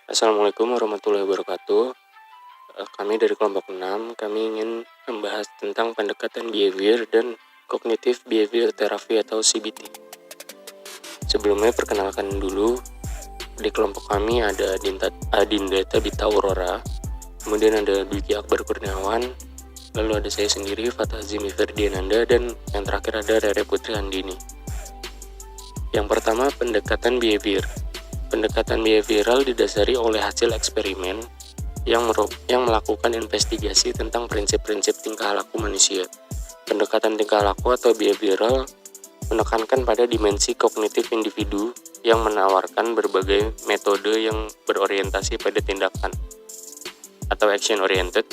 Assalamualaikum warahmatullahi wabarakatuh. Kami dari kelompok 6, kami ingin membahas tentang pendekatan behavior dan cognitive behavior therapy atau CBT. Sebelumnya perkenalkan dulu, di kelompok kami ada Adinda Tabita Aurora, kemudian ada Dwiki Akbar Kurniawan, lalu ada saya sendiri Fatah Zimi Ferdiananda, dan yang terakhir ada Rere Putri Andini. Yang pertama, pendekatan behavior. Pendekatan behavioral didasari oleh hasil eksperimen yang melakukan investigasi tentang prinsip-prinsip tingkah laku manusia. Pendekatan tingkah laku atau behavioral menekankan pada dimensi kognitif individu yang menawarkan berbagai metode yang berorientasi pada tindakan atau action oriented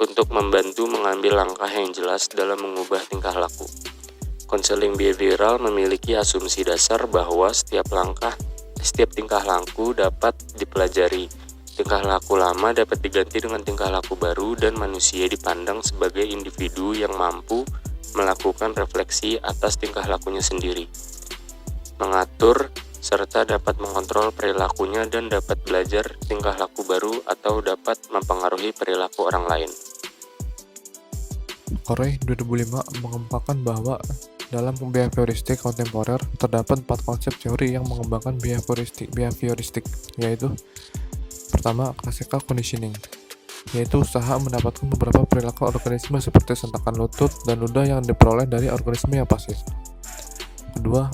untuk membantu mengambil langkah yang jelas dalam mengubah tingkah laku. Konseling behavioral memiliki asumsi dasar bahwa setiap tingkah laku dapat dipelajari. Tingkah laku lama dapat diganti dengan tingkah laku baru, dan manusia dipandang sebagai individu yang mampu melakukan refleksi atas tingkah lakunya sendiri, mengatur serta dapat mengontrol perilakunya, dan dapat belajar tingkah laku baru atau dapat mempengaruhi perilaku orang lain. Corey 2005 mengembangkan bahwa dalam behavioristik kontemporer terdapat 4 konsep teori yang mengembangkan behavioristik, yaitu pertama, classical conditioning, yaitu usaha mendapatkan beberapa perilaku organisme seperti sentakan lutut dan ludah yang diperoleh dari organisme yang pasif. Kedua,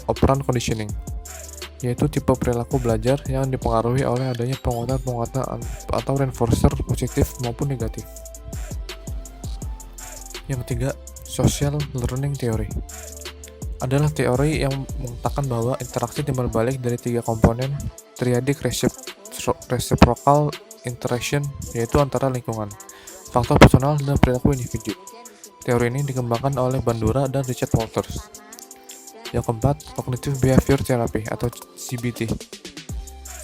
operant conditioning, yaitu tipe perilaku belajar yang dipengaruhi oleh adanya penguatan atau reinforcer positif maupun negatif. Yang ketiga, social learning theory, adalah teori yang mengatakan bahwa interaksi timbal balik dari 3 komponen triadic reciprocal interaction, yaitu antara lingkungan, faktor personal, dan perilaku individu. Teori ini dikembangkan oleh Bandura dan Richard Walters. Yang keempat, cognitive behavior therapy atau CBT.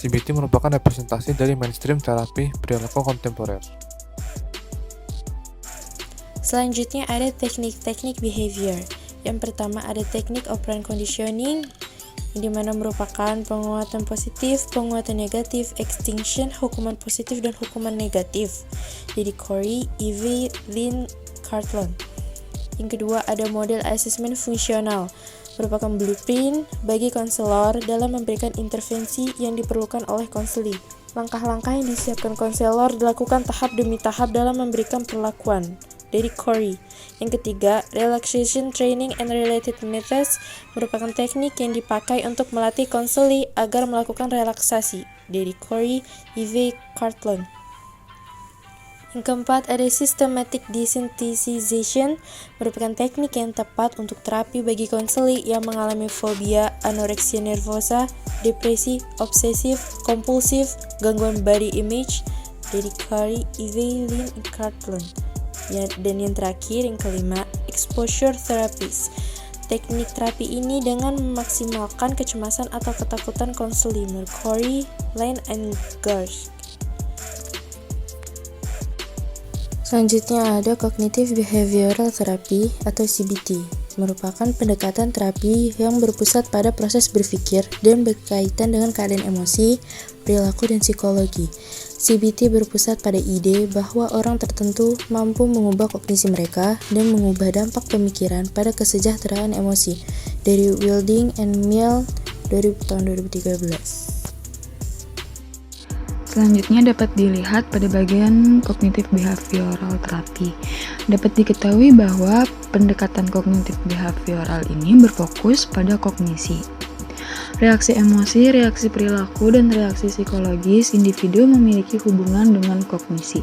CBT merupakan representasi dari mainstream terapi perilaku kontemporer. Selanjutnya ada teknik-teknik behavior. Yang pertama ada teknik operant conditioning, yang dimana merupakan penguatan positif, penguatan negatif, extinction, hukuman positif, dan hukuman negatif. Jadi Corey, Ivey, Lynn, Cartlon. Yang kedua ada model asesmen fungsional, merupakan blueprint bagi konselor dalam memberikan intervensi yang diperlukan oleh konseli. Langkah-langkah yang disiapkan konselor dilakukan tahap demi tahap dalam memberikan perlakuan. Dari Corey. Yang ketiga, relaxation training and related methods, merupakan teknik yang dipakai untuk melatih konseli agar melakukan relaksasi. Dari Corey, Ivey, Cartlon. Yang keempat, ada systematic desensitization, merupakan teknik yang tepat untuk terapi bagi konseli yang mengalami fobia, anoreksia nervosa, depresi, obsesif, kompulsif, gangguan body image. Dari Corey, Ivey, Lynn, Cartlon. Dan yang terakhir, yang kelima, exposure therapies. Teknik terapi ini dengan memaksimalkan kecemasan atau ketakutan konseli. Corey, Lane, and Garsh. Selanjutnya ada cognitive behavioral therapy atau CBT, merupakan pendekatan terapi yang berpusat pada proses berpikir dan berkaitan dengan keadaan emosi, perilaku, dan psikologi. CBT berpusat pada ide bahwa orang tertentu mampu mengubah kognisi mereka dan mengubah dampak pemikiran pada kesejahteraan emosi. Dari Wilding and Miel tahun 2013. Selanjutnya dapat dilihat pada bagian cognitive behavioral therapy. Dapat diketahui bahwa pendekatan cognitive behavioral ini berfokus pada kognisi. Reaksi emosi, reaksi perilaku, dan reaksi psikologis individu memiliki hubungan dengan kognisi,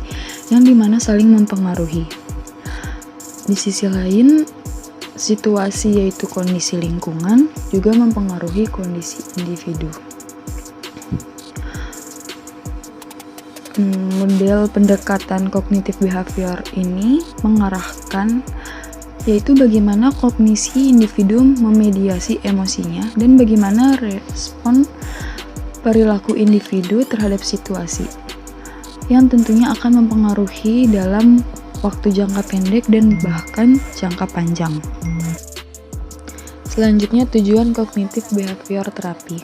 yang dimana saling mempengaruhi. Di sisi lain, situasi yaitu kondisi lingkungan juga mempengaruhi kondisi individu. Model pendekatan kognitif behavior ini mengarahkan yaitu bagaimana kognisi individu memediasi emosinya dan bagaimana respon perilaku individu terhadap situasi yang tentunya akan mempengaruhi dalam waktu jangka pendek dan bahkan jangka panjang. Selanjutnya tujuan kognitif behavior terapi.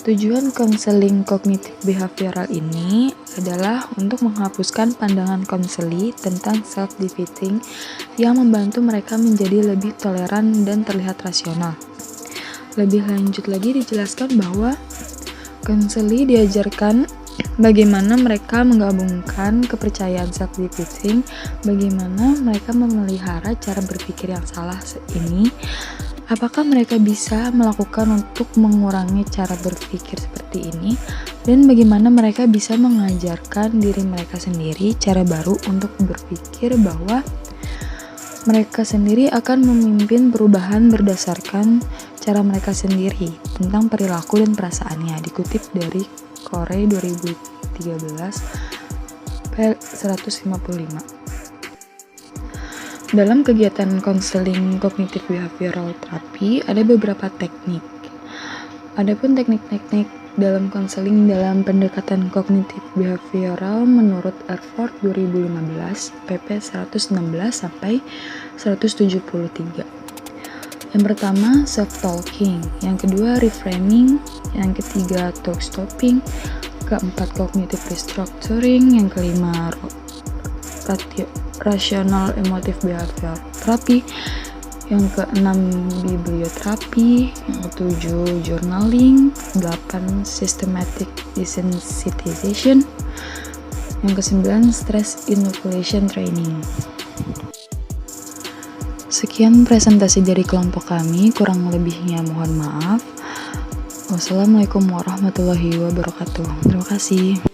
Tujuan konseling kognitif behavioral ini adalah untuk menghapuskan pandangan konseli tentang self-defeating yang membantu mereka menjadi lebih toleran dan terlihat rasional. Lebih lanjut lagi dijelaskan bahwa konseli diajarkan bagaimana mereka menggabungkan kepercayaan self-defeating, bagaimana mereka memelihara cara berpikir yang salah ini, apakah mereka bisa melakukan untuk mengurangi cara berpikir seperti ini, dan bagaimana mereka bisa mengajarkan diri mereka sendiri cara baru untuk berpikir bahwa mereka sendiri akan memimpin perubahan berdasarkan cara mereka sendiri tentang perilaku dan perasaannya, dikutip dari Corey 2013 P155. Dalam kegiatan konseling kognitif behavioral terapi ada beberapa teknik. Adapun teknik-teknik dalam konseling dalam pendekatan kognitif behavioral menurut Erford 2015 pp 116 sampai 173. Yang pertama self-talking, yang kedua reframing, yang ketiga talk stopping, keempat cognitive restructuring, yang kelima rational emotive behavior therapy, yang keenam biblioterapi, yang ketujuh journaling, 8 systematic desensitization, yang kesembilan stress inoculation training. Sekian presentasi dari kelompok kami, kurang lebihnya mohon maaf. Wassalamualaikum warahmatullahi wabarakatuh. Terima kasih.